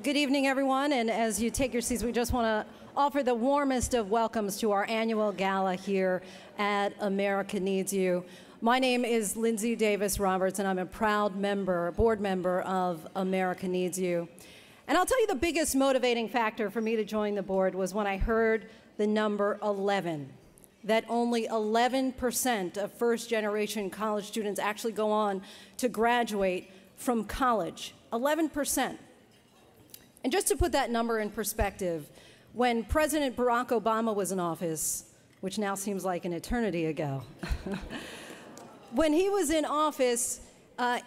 Good evening, everyone, and as you take your seats, we just want to offer the warmest of welcomes to our annual gala here at America Needs You. My name is Linsey Davis-Roberts, and I'm a proud board member of America Needs You. And I'll tell you the biggest motivating factor for me to join the board was when I heard the number 11, that only 11% of first-generation college students actually go on to graduate from college. 11%. And just to put that number in perspective, when President Barack Obama was in office, which now seems like an eternity ago, when he was in office,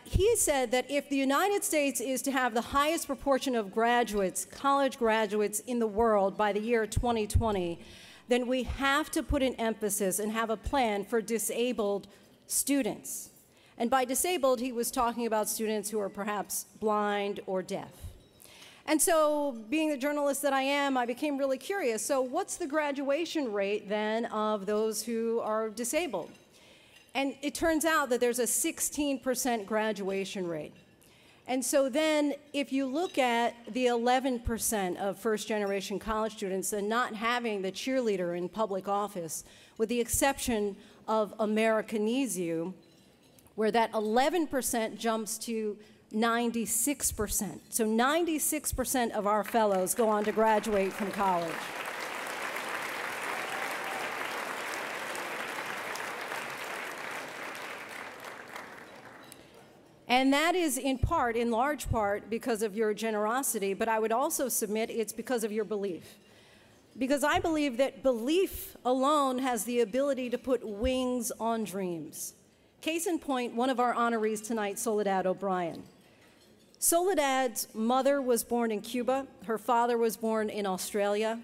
he said that if the United States is to have the highest proportion of graduates, college graduates in the world by the year 2020, then we have to put an emphasis and have a plan for disabled students. And by disabled, he was talking about students who are perhaps blind or deaf. And so, being the journalist that I am, I became really curious. So what's the graduation rate then of those who are disabled? And it turns out that there's a 16% graduation rate. And so then, if you look at the 11% of first-generation college students and not having the cheerleader in public office, with the exception of America Needs You, where that 11% jumps to 96%. So 96% of our fellows go on to graduate from college. And that is in large part, because of your generosity, but I would also submit it's because of your belief. Because I believe that belief alone has the ability to put wings on dreams. Case in point, one of our honorees tonight, Soledad O'Brien. Soledad's mother was born in Cuba. Her father was born in Australia.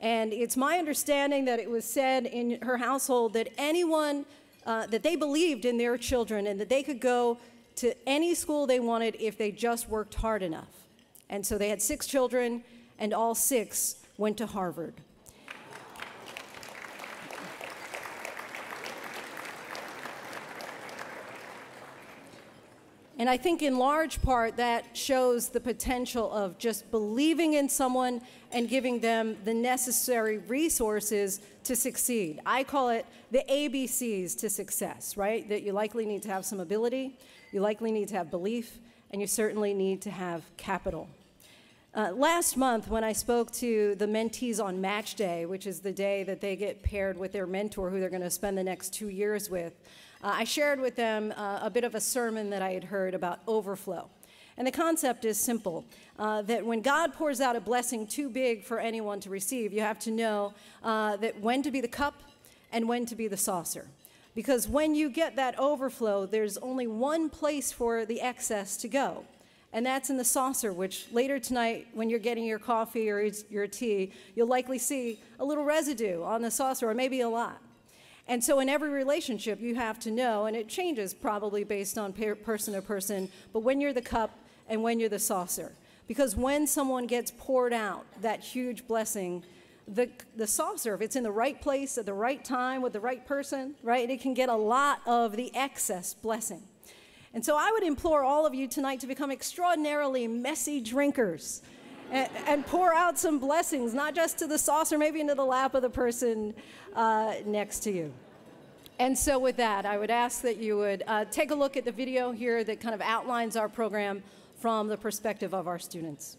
And it's my understanding that it was said in her household that anyone, that they believed in their children and that they could go to any school they wanted if they just worked hard enough. And so they had 6 children, and all 6 went to Harvard. And I think in large part that shows the potential of just believing in someone and giving them the necessary resources to succeed. I call it the ABCs to success, right? That you likely need to have some ability, you likely need to have belief, and you certainly need to have capital. Last month, when I spoke to the mentees on Match Day, which is the day that they get paired with their mentor who they're going to spend the next 2 years with, I shared with them a bit of a sermon that I had heard about overflow. And the concept is simple, that when God pours out a blessing too big for anyone to receive, you have to know that when to be the cup and when to be the saucer. Because when you get that overflow, there's only one place for the excess to go. And that's in the saucer, which later tonight, when you're getting your coffee or your tea, you'll likely see a little residue on the saucer, or maybe a lot. And so in every relationship, you have to know, and it changes probably based on person to person, but when you're the cup and when you're the saucer. Because when someone gets poured out that huge blessing, the saucer, if it's in the right place at the right time with the right person, right, it can get a lot of the excess blessing. And so I would implore all of you tonight to become extraordinarily messy drinkers and pour out some blessings, not just to the saucer, maybe into the lap of the person next to you. And so with that, I would ask that you would take a look at the video here that kind of outlines our program from the perspective of our students.